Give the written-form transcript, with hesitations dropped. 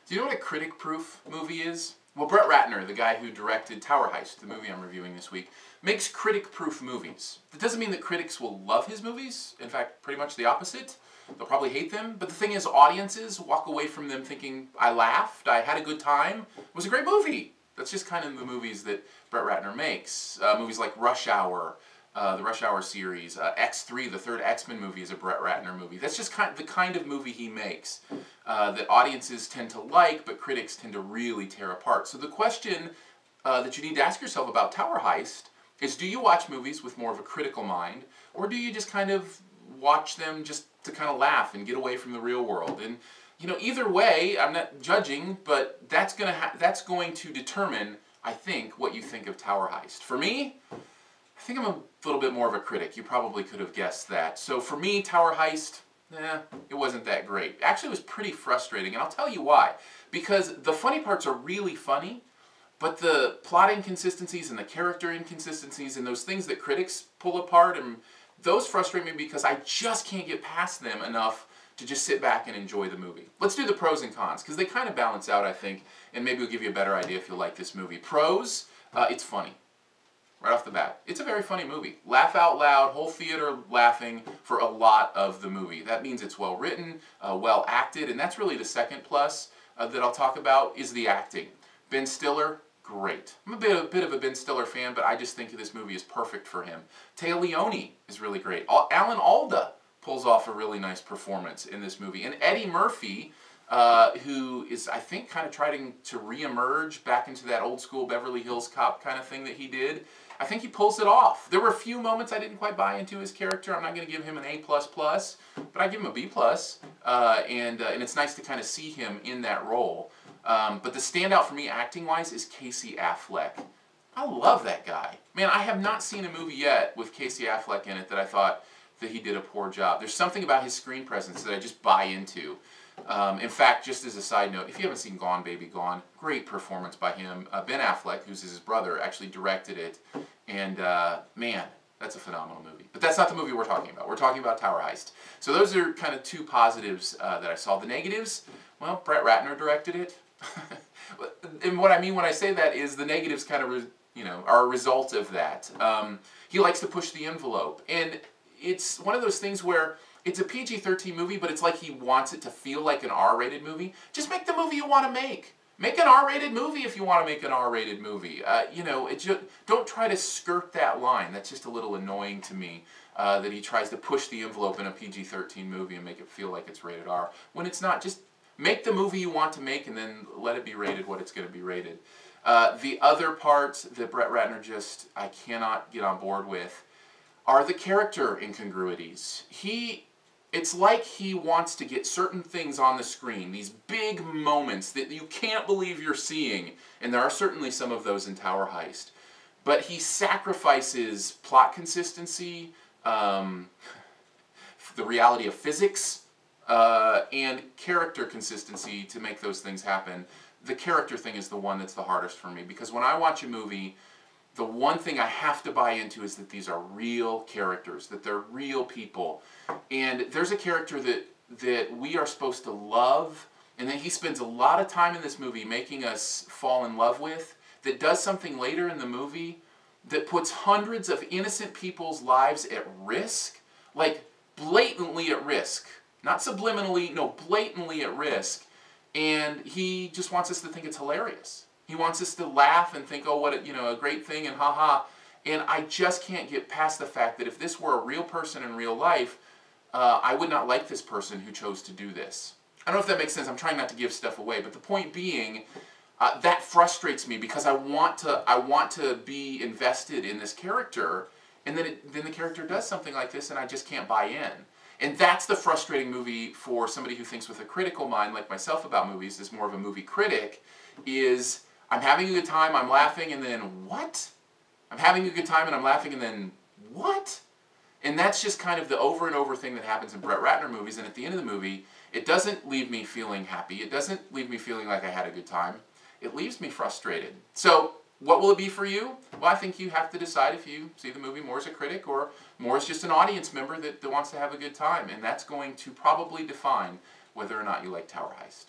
Do you know what a critic-proof movie is? Well, Brett Ratner, the guy who directed Tower Heist, the movie I'm reviewing this week, makes critic-proof movies. That doesn't mean that critics will love his movies. In fact, pretty much the opposite. They'll probably hate them. But the thing is, audiences walk away from them thinking, I laughed, I had a good time, it was a great movie. That's just kind of the movies that Brett Ratner makes. Movies like Rush Hour, the Rush Hour series, X3, the third X-Men movie, is a Brett Ratner movie. That's just the kind of movie he makes that audiences tend to like, but critics tend to really tear apart. So the question that you need to ask yourself about Tower Heist is, do you watch movies with more of a critical mind, or do you just kind of watch them just to kind of laugh and get away from the real world? And you know, either way, I'm not judging, but that's going to determine, I think, what you think of Tower Heist. For me, I think I'm a little bit more of a critic. You probably could have guessed that. So for me, Tower Heist, it wasn't that great. Actually, it was pretty frustrating, and I'll tell you why. Because the funny parts are really funny, but the plot inconsistencies and the character inconsistencies and those things that critics pull apart, and those frustrate me because I just can't get past them enough to just sit back and enjoy the movie. Let's do the pros and cons, because they kind of balance out, I think, and maybe it'll give you a better idea if you like this movie. Pros, it's funny. Right off the bat. It's a very funny movie. Laugh out loud, whole theater laughing for a lot of the movie. That means it's well written, well acted, and that's really the second plus that I'll talk about, is the acting. Ben Stiller, great. I'm a bit of a Ben Stiller fan, but I just think this movie is perfect for him. Téa Leoni is really great. Alan Alda pulls off a really nice performance in this movie. And Eddie Murphy, who is, I think, kind of trying to re-emerge back into that old school Beverly Hills Cop kind of thing that he did, I think he pulls it off. There were a few moments I didn't quite buy into his character. I'm not going to give him an A++, but I give him a B+. And it's nice to kind of see him in that role. But the standout for me acting-wise is Casey Affleck. I love that guy. Man, I have not seen a movie yet with Casey Affleck in it that I thought that he did a poor job. There's something about his screen presence that I just buy into. In fact, just as a side note, if you haven't seen Gone Baby Gone, great performance by him. Ben Affleck, who's his brother, actually directed it. And man, that's a phenomenal movie. But that's not the movie we're talking about. We're talking about Tower Heist. So those are kind of two positives that I saw. The negatives, well, Brett Ratner directed it. And what I mean when I say that is the negatives kind of, are a result of that. He likes to push the envelope. And it's one of those things where it's a PG-13 movie, but it's like he wants it to feel like an R-rated movie. Just make the movie you want to make. Make an R-rated movie if you want to make an R-rated movie. Don't try to skirt that line. That's just a little annoying to me, that he tries to push the envelope in a PG-13 movie and make it feel like it's rated R, when it's not. Just make the movie you want to make and then let it be rated what it's going to be rated. The other parts that Brett Ratner I cannot get on board with are the character incongruities. It's like he wants to get certain things on the screen, these big moments that you can't believe you're seeing, and there are certainly some of those in Tower Heist, but he sacrifices plot consistency, the reality of physics, and character consistency to make those things happen. The character thing is the one that's the hardest for me, because when I watch a movie, the one thing I have to buy into is that these are real characters, that they're real people. And there's a character that we are supposed to love, and that he spends a lot of time in this movie making us fall in love with, that does something later in the movie that puts hundreds of innocent people's lives at risk, like blatantly at risk. Not subliminally, no, blatantly at risk. And he just wants us to think it's hilarious. He wants us to laugh and think, oh, what a great thing, and haha. And I just can't get past the fact that if this were a real person in real life, I would not like this person who chose to do this. I don't know if that makes sense. I'm trying not to give stuff away, but the point being, that frustrates me because I want to be invested in this character, and then the character does something like this, and I just can't buy in. And that's the frustrating movie for somebody who thinks with a critical mind, like myself, about movies, is more of a movie critic, is I'm having a good time, I'm laughing, and then what? I'm having a good time and I'm laughing, and then what? And that's just kind of the over and over thing that happens in Brett Ratner movies, and at the end of the movie, it doesn't leave me feeling happy. It doesn't leave me feeling like I had a good time. It leaves me frustrated. So, what will it be for you? Well, I think you have to decide if you see the movie more as a critic or more as just an audience member that wants to have a good time, and that's going to probably define whether or not you like Tower Heist.